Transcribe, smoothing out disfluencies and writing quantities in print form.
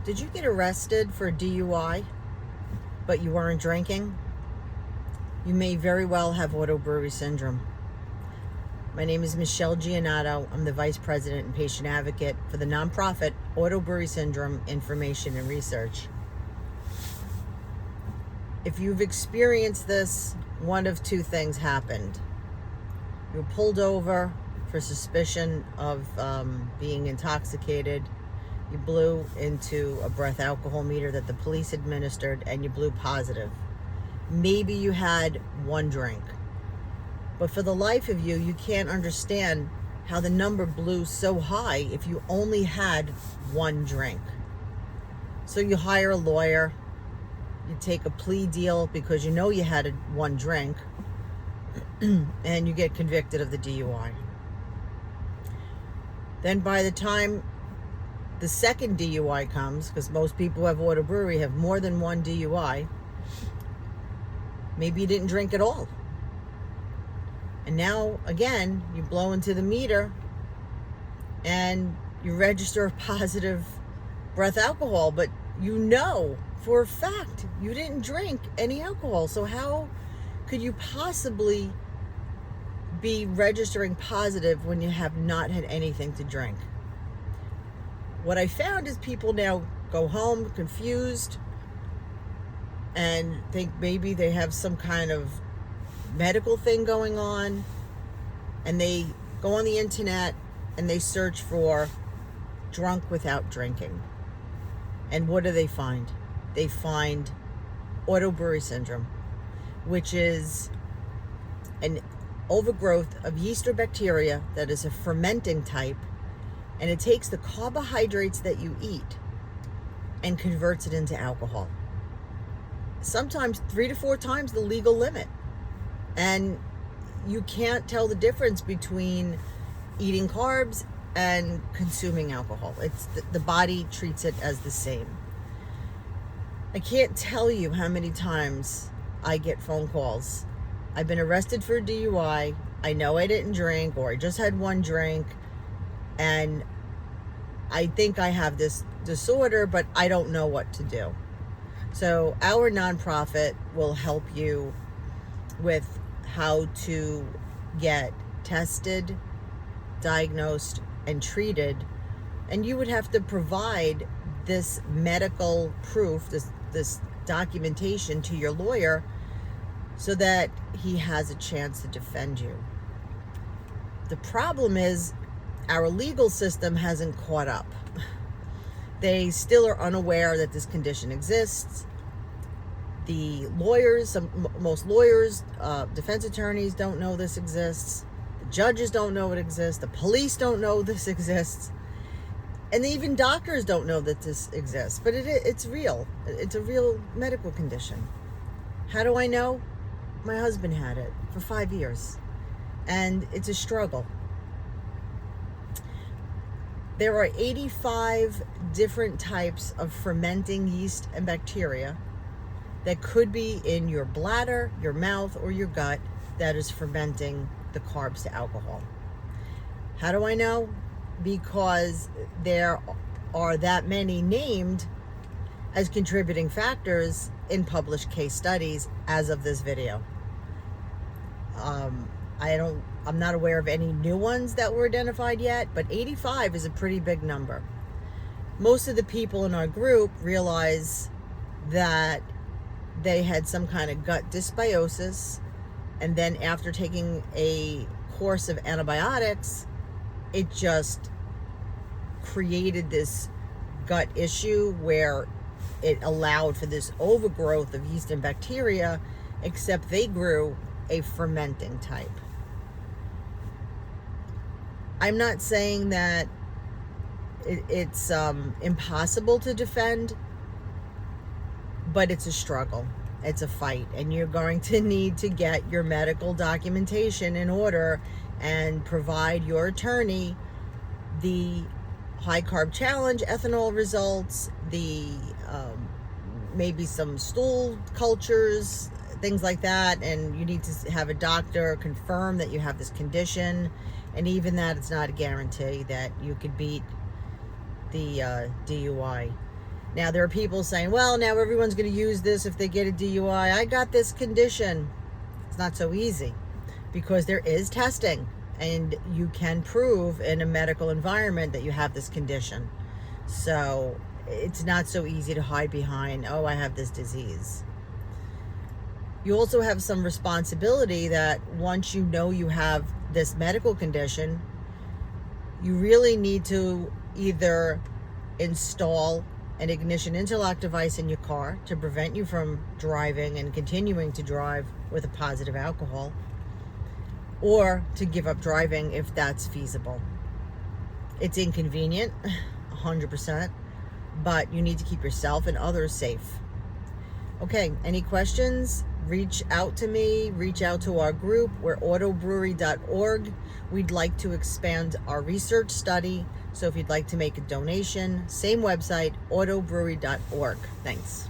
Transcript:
Did you get arrested for DUI, but you weren't drinking? You may very well have auto-brewery syndrome. My name is Michelle Giannato. I'm the Vice President and Patient Advocate for the nonprofit Auto-Brewery Syndrome Information and Research. If you've experienced this, one of two things happened. You were pulled over for suspicion of being intoxicated. You blew into a breath alcohol meter that the police administered and you blew positive. Maybe you had one drink. But for the life of you, you can't understand how the number blew so high if you only had one drink. So you hire a lawyer, you take a plea deal because you know you had one drink, and you get convicted of the DUI. Then by the time the second DUI comes, because most people who have auto-brewery have more than one DUI, maybe you didn't drink at all. And now, again, you blow into the meter and you register positive breath alcohol, but you know for a fact you didn't drink any alcohol. So how could you possibly be registering positive when you have not had anything to drink? What I found is people now go home confused and think maybe they have some kind of medical thing going on, and they go on the internet and they search for drunk without drinking. And what do they find? They find auto-brewery syndrome, which is an overgrowth of yeast or bacteria that is a fermenting type, and it takes the carbohydrates that you eat and converts it into alcohol. Sometimes 3 to 4 times the legal limit. And you can't tell the difference between eating carbs and consuming alcohol. It's the body treats it as the same. I can't tell you how many times I get phone calls. I've been arrested for a DUI. I know I didn't drink, or I just had one drink, and I think I have this disorder, but I don't know what to do. So our nonprofit will help you with how to get tested, diagnosed, and treated. And you would have to provide this medical proof, this documentation to your lawyer so that he has a chance to defend you. The problem is our legal system hasn't caught up. They still are unaware that this condition exists. The lawyers, most lawyers, defense attorneys don't know this exists. The judges don't know it exists. The police don't know this exists. And even doctors don't know that this exists. But it's real. It's a real medical condition. How do I know? My husband had it for 5 years. And it's a struggle. There are 85 different types of fermenting yeast and bacteria that could be in your bladder, your mouth, or your gut that is fermenting the carbs to alcohol. How do I know? Because there are that many named as contributing factors in published case studies as of this video. I'm not aware of any new ones that were identified yet, but 85 is a pretty big number. Most of the people in our group realize that they had some kind of gut dysbiosis, and then after taking a course of antibiotics, it just created this gut issue where it allowed for this overgrowth of yeast and bacteria, except they grew a fermenting type. I'm not saying that it's impossible to defend, but it's a struggle. It's a fight, and you're going to need to get your medical documentation in order and provide your attorney the high carb challenge ethanol results, the maybe some stool cultures, things like that, and you need to have a doctor confirm that you have this condition, and even that, it's not a guarantee that you could beat the DUI. Now, there are people saying, well, now everyone's going to use this if they get a DUI. I got this condition. It's not so easy, because there is testing, and you can prove in a medical environment that you have this condition. So it's not so easy to hide behind, oh, I have this disease. You also have some responsibility that once you know you have this medical condition, you really need to either install an ignition interlock device in your car to prevent you from driving and continuing to drive with a positive alcohol, or to give up driving if that's feasible. It's inconvenient, 100%, but you need to keep yourself and others safe. Okay, any questions? Reach out to me, reach out to our group. We're auto-brewery.org. We'd like to expand our research study, so if you'd like to make a donation, same website, auto-brewery.org. Thanks.